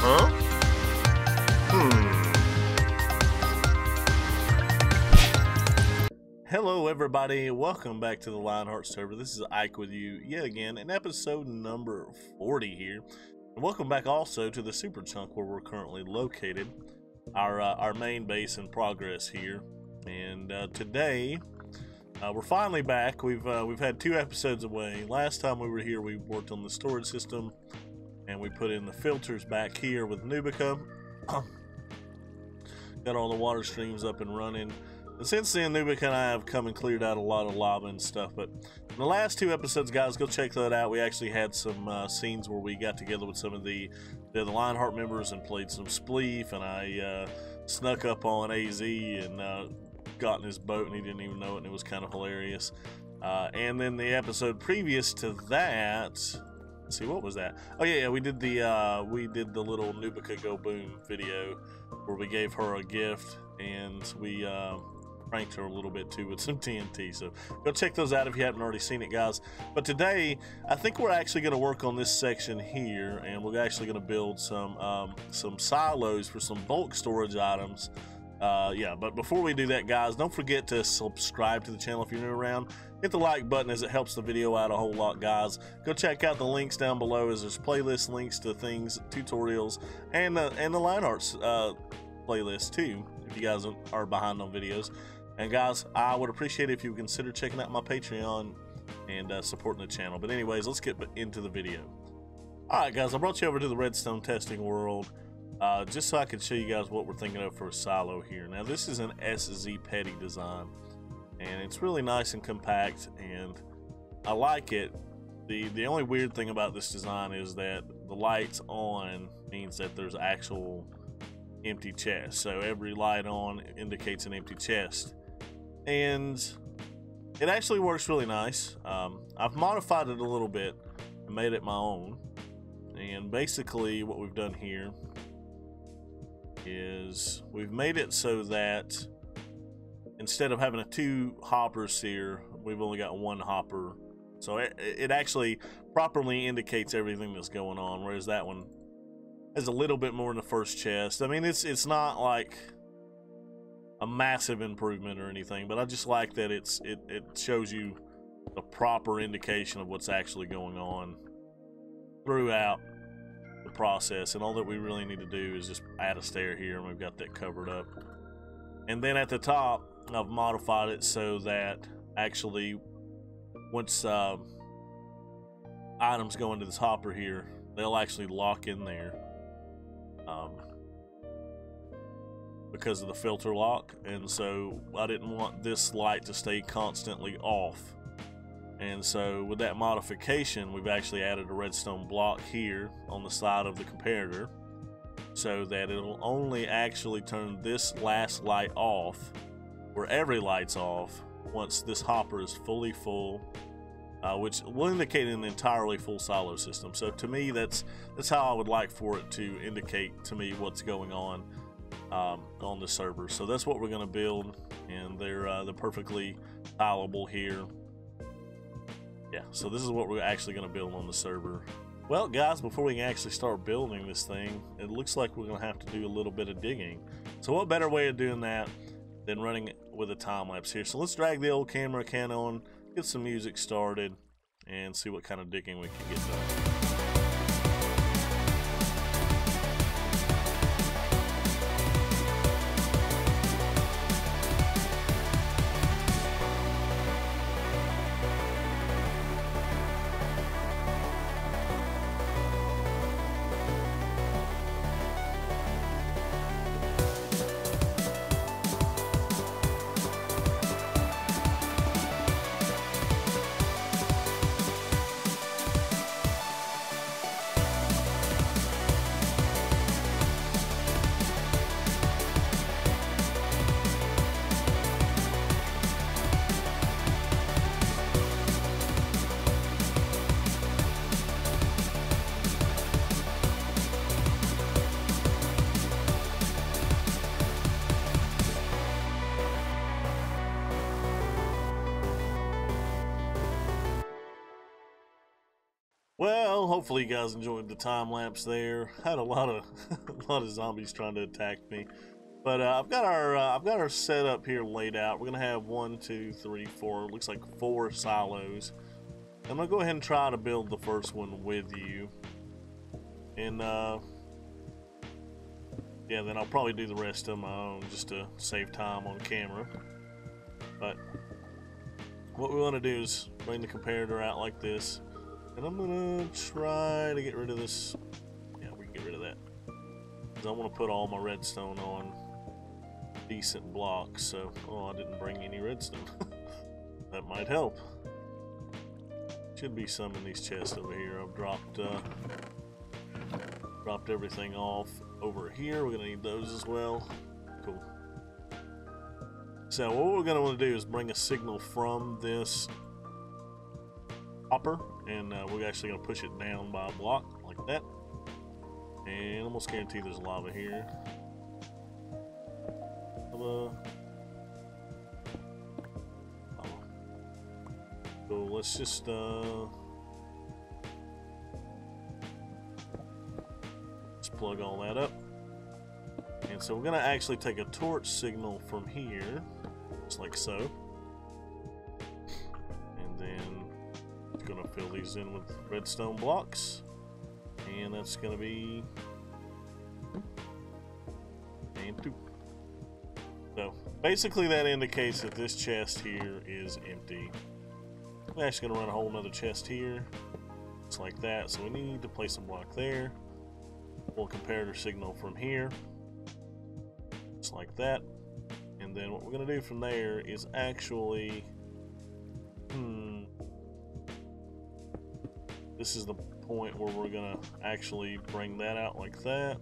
Huh? Hello everybody, welcome back to the Lionheart server. This is Ike with you yet again in episode number 40 here. And welcome back also to the super chunk where we're currently located. Our main base in progress here. And today we're finally back. We've had 2 episodes away. Last time we were here we worked on the storage system and we put in the filters back here with Nubica. Got all the water streams up and running. And since then, Nubica and I have come and cleared out a lot of lava and stuff. But in the last 2 episodes, guys, go check that out. We actually had some scenes where we got together with some of the Lionheart members and played some Spleef. And I snuck up on AZ and got in his boat and he didn't even know it. And it was kind of hilarious. And then the episode previous to that, let's see, what was that? Oh yeah, we did the little Nubica Go Boom video where we gave her a gift and we pranked her a little bit too with some TNT. So go check those out if you haven't already seen it, guys. But today I think we're actually going to work on this section here, and we're actually going to build some silos for some bulk storage items. Yeah, but before we do that, guys, don't forget to subscribe to the channel if you're new around. Hit the like button as it helps the video out a whole lot, guys. Go check out the links down below as there's playlist links to things, tutorials, and the Lionheart's playlist too, if you guys are behind on videos. And guys, I would appreciate it if you would consider checking out my Patreon and supporting the channel. But anyways, let's get into the video. Alright guys, I brought you over to the Redstone testing world just so I could show you guys what we're thinking of for a silo here. Now this is an SZ Petty design and it's really nice and compact and I like it. The only weird thing about this design is that the lights on means that there's actual empty chest. So every light on indicates an empty chest. And it actually works really nice. I've modified it a little bit and made it my own. And basically what we've done here is we've made it so that instead of having 2 hoppers here, we've only got 1 hopper. So it actually properly indicates everything that's going on, whereas that one has a little bit more in the first chest. I mean, it's not like a massive improvement or anything, but I just like that it shows you the proper indication of what's actually going on throughout the process. And all that we really need to do is just add a stair here, and we've got that covered up. And then at the top, I've modified it so that actually once items go into this hopper here, they'll actually lock in there. Because of the filter lock, and so I didn't want this light to stay constantly off, and so with that modification we've actually added a redstone block here on the side of the comparator so that it'll only actually turn this last light off, where every light's off, once this hopper is fully full, which will indicate an entirely full silo system. So to me that's how I would like for it to indicate to me what's going on the server. So that's what we're going to build, and they're perfectly tileable here. Yeah, so this is what we're actually going to build on the server. Well guys, before we can actually start building this thing, it looks like we're going to have to do a little bit of digging. So what better way of doing that than running it with a time lapse here. So let's drag the old camera can on, get some music started, and see what kind of digging we can get done. hopefully you guys enjoyed the time lapse there. I had a lot of a lot of zombies trying to attack me, but I've got our setup here laid out. We're gonna have 1, 2, 3, 4. Looks like 4 silos. I'm gonna go ahead and try to build the first one with you, and yeah, then I'll probably do the rest of my own just to save time on camera. But what we want to do is bring the comparator out like this, and I'm gonna try to get rid of this. Yeah, we can get rid of that, because I want to put all my redstone on decent blocks. So, oh, I didn't bring any redstone. That might help. Should be some in these chests over here. I've dropped everything off over here. We're gonna need those as well. Cool. So what we're gonna want to do is bring a signal from this hopper, and we're actually gonna push it down by a block like that. And almost guarantee there's lava here. So let's just plug all that up. And so we're gonna actually take a torch signal from here, just like so. And then it's gonna fill these in with redstone blocks. And that's gonna be and 2. So basically that indicates that this chest here is empty. I'm actually gonna run a whole nother chest here, just like that. So we need to place a block there. Pull a comparator signal from here, just like that. And then what we're gonna do from there is actually, this is the point where we're gonna actually bring that out like that.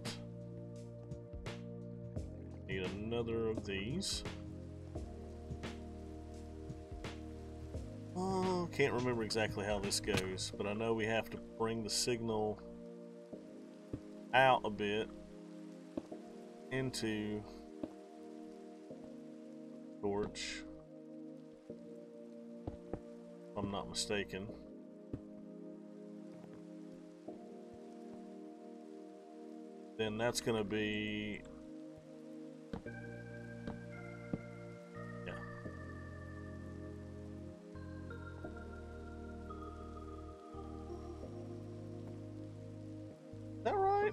Need another of these. Oh, can't remember exactly how this goes, but I know we have to bring the signal out a bit into torch, if I'm not mistaken. Then that's gonna be, yeah. Is that right?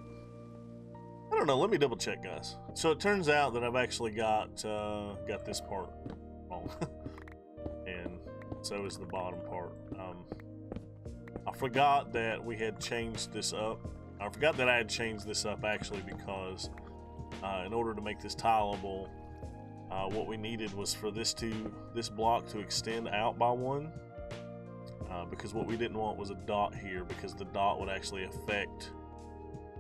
I don't know. Let me double check, guys. So it turns out that I've actually got this part wrong, and so is the bottom part. I forgot that we had changed this up. I forgot that I had changed this up actually, because in order to make this tileable, what we needed was for this block to extend out by 1, because what we didn't want was a dot here, because the dot would actually affect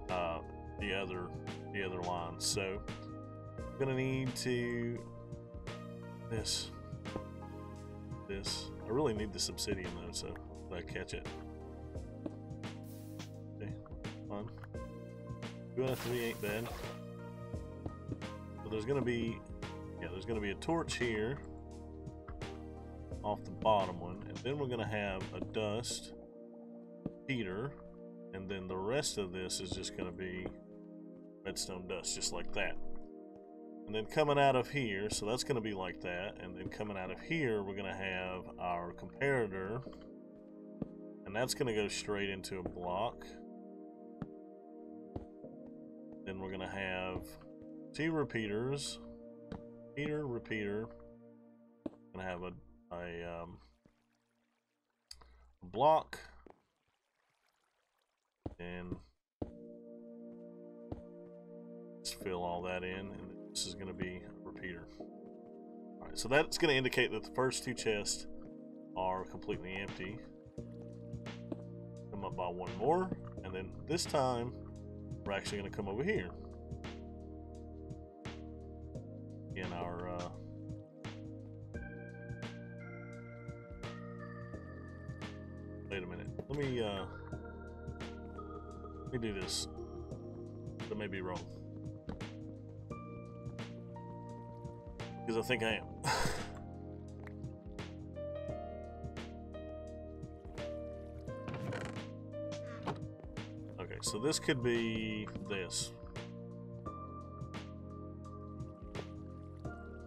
the other lines. So I'm gonna need to this. I really need this obsidian though, so I catch it. Okay, fine. 2 out of 3 ain't bad. So there's gonna be, yeah, there's gonna be a torch here off the bottom one, and then we're gonna have a dust heater, and then the rest of this is just gonna be redstone dust, just like that. And then coming out of here, so that's going to be like that, and then coming out of here we're going to have our comparator, and that's going to go straight into a block. Then we're going to have 2 repeaters, repeater. Going to have a block, and just fill all that in, and this is going to be a repeater. Alright, so that's going to indicate that the first 2 chests are completely empty. Come up by 1 more, and then this time we're actually going to come over here in our wait a minute, let me do this. That may be wrong, because I think I am. So this could be this.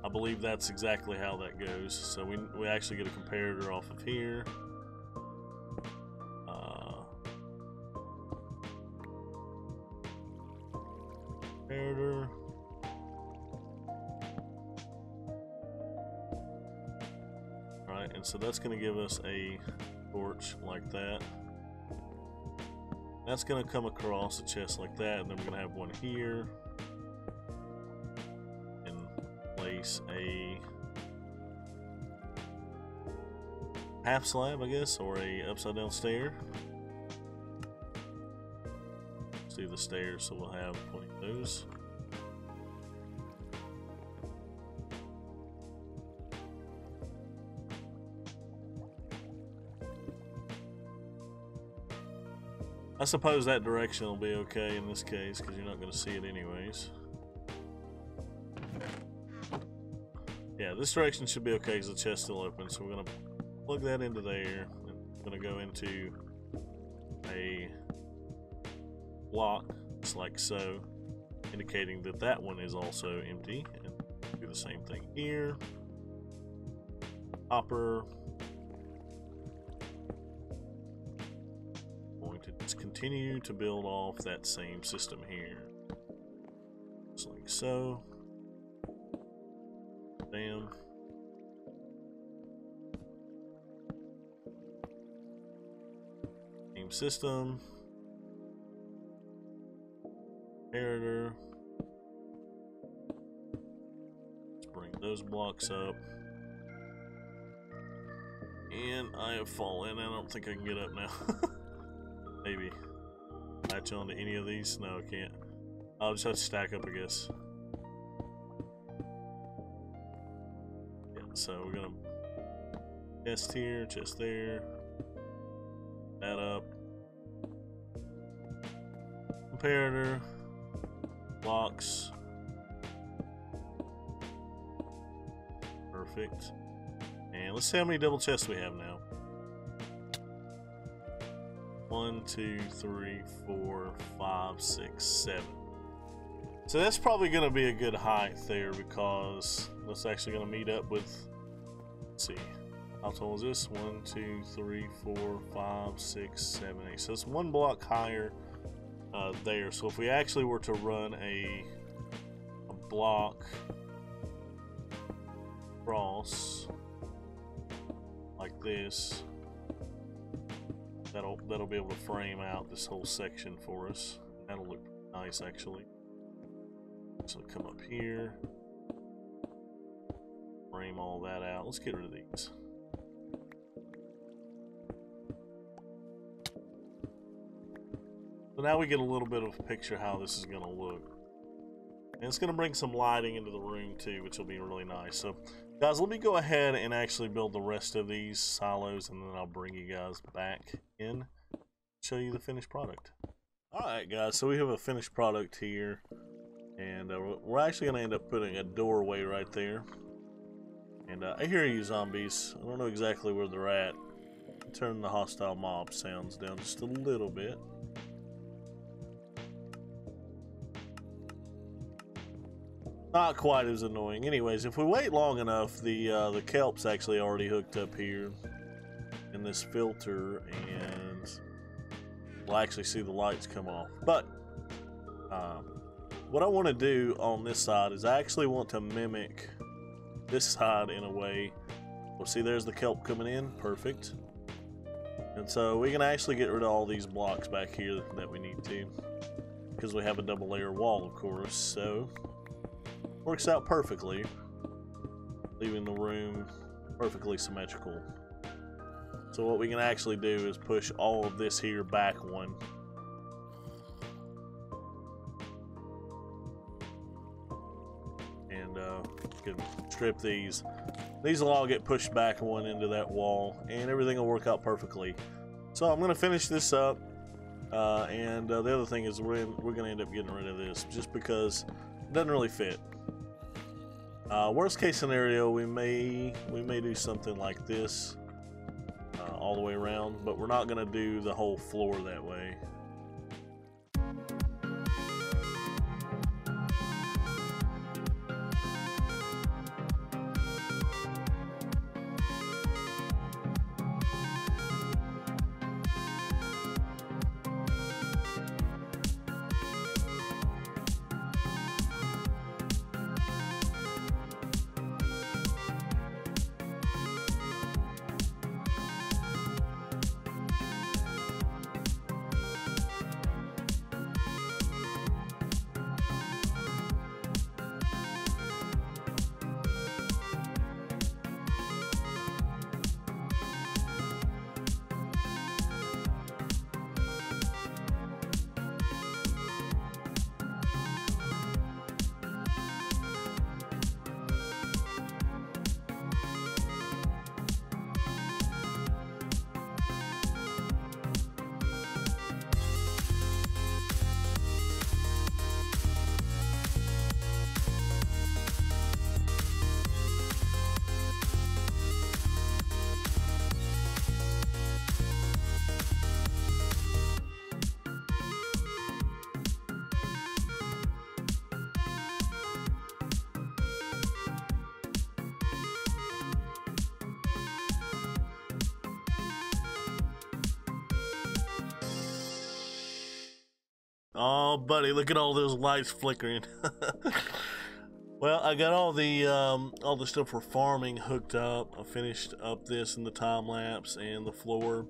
I believe that's exactly how that goes. So we actually get a comparator off of here. Comparator. Alright, and so that's going to give us a torch like that. That's going to come across a chest like that, and then we're going to have one here. And place a half slab, I guess, or a upside down stair. Let's do the stairs, so we'll have 20 of those. I suppose that direction will be okay in this case, because you're not going to see it anyways. Yeah, this direction should be okay because the chest's still open, so we're going to plug that into there. And we're going to go into a block, just like so, indicating that that one is also empty. And do the same thing here. Hopper. Just continue to build off that same system here. Just like so. Bam. Same system. Comparator. Let's bring those blocks up. And I have fallen. I don't think I can get up now. Maybe. Latch onto any of these? No, I can't. I'll just have to stack up, I guess. Yeah, so we're gonna chest here, chest there. That up. Comparator. Blocks. Perfect. And let's see how many double chests we have now. 1, 2, 3, 4, 5, 6, 7. So that's probably going to be a good height there because that's actually going to meet up with, let's see, how tall is this? 1, 2, 3, 4, 5, 6, 7, 8. So it's one block higher there. So if we actually were to run a block across like this, that'll be able to frame out this whole section for us. That'll look nice actually. So come up here, frame all that out. Let's get rid of these. So now we get a little bit of a picture how this is going to look. And it's going to bring some lighting into the room too, which will be really nice. So guys, let me go ahead and actually build the rest of these silos, and then I'll bring you guys back in, show you the finished product. Alright guys, so we have a finished product here, and we're actually going to end up putting a doorway right there. And I hear you zombies. I don't know exactly where they're at. Turn the hostile mob sounds down just a little bit. Not quite as annoying. Anyways, if we wait long enough, the kelp's actually already hooked up here in this filter, and we'll actually see the lights come off. But what I want to do on this side is I actually want to mimic this side in a way. Well, see, there's the kelp coming in. Perfect. And so we can actually get rid of all these blocks back here that we need to, because we have a double layer wall, of course. So works out perfectly, leaving the room perfectly symmetrical. So what we can actually do is push all of this here back one. And can strip these. These will all get pushed back one into that wall, and everything will work out perfectly. So I'm going to finish this up, and the other thing is we're going to end up getting rid of this just because it doesn't really fit. Worst case scenario, we may do something like this all the way around, but we're not going to do the whole floor that way. Oh, buddy, look at all those lights flickering. Well, I got all the stuff for farming hooked up. I finished up this in the time lapse and the floor,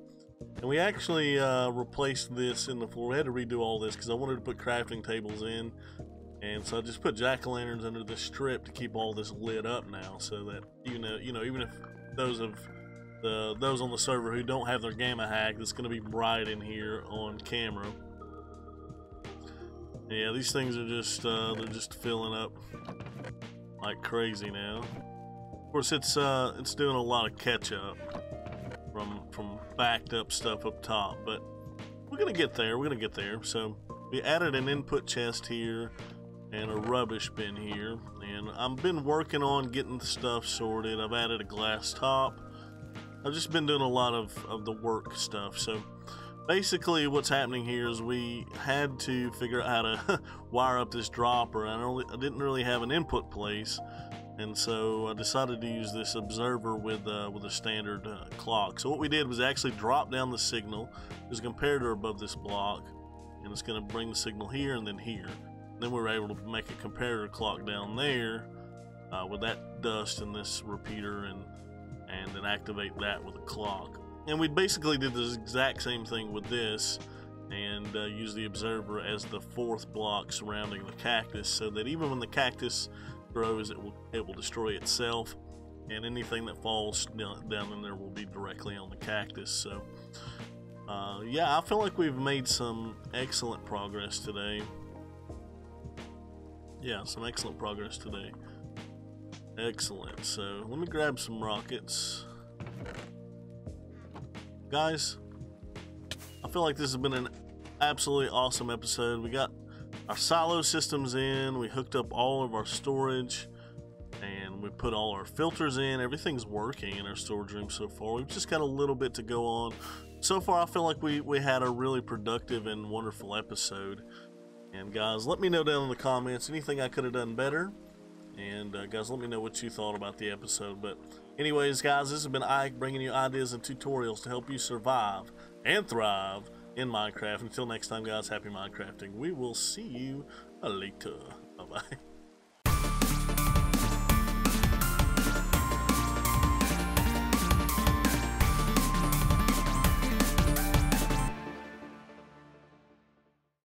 and we actually replaced this in the floor. We had to redo all this because I wanted to put crafting tables in, and so I just put jack-o'-lanterns under the strip to keep all this lit up now, so that even if those on the server who don't have their gamma hacked, it's going to be bright in here on camera. Yeah, these things are just they're just filling up like crazy now. Of course, it's doing a lot of catch up from backed up stuff up top, but we're gonna get there. We're gonna get there. So we added an input chest here and a rubbish bin here, and I've been working on getting the stuff sorted. I've added a glass top. I've just been doing a lot of the work stuff. So basically what's happening here is we had to figure out how to wire up this dropper. I didn't really have an input place, and so I decided to use this observer with a standard clock. So what we did was actually drop down the signal. There's a comparator above this block, and it's going to bring the signal here and then here. And then we were able to make a comparator clock down there with that dust in this repeater, and then activate that with a clock. And we basically did the exact same thing with this, and use the observer as the fourth block surrounding the cactus, so that even when the cactus grows, it will destroy itself, and anything that falls down in there will be directly on the cactus. So yeah, I feel like we've made some excellent progress today. Yeah, some excellent progress today. Excellent. So let me grab some rockets. Guys, I feel like this has been an absolutely awesome episode. We got our silo systems in, we hooked up all of our storage, and we put all our filters in. Everything's working in our storage room so far. We've just got a little bit to go on. So far, I feel like we had a really productive and wonderful episode. And guys, let me know down in the comments anything I could have done better. And guys, let me know what you thought about the episode. But anyways, guys, this has been Ike bringing you ideas and tutorials to help you survive and thrive in Minecraft. Until next time, guys, happy Minecrafting. We will see you later. Bye-bye.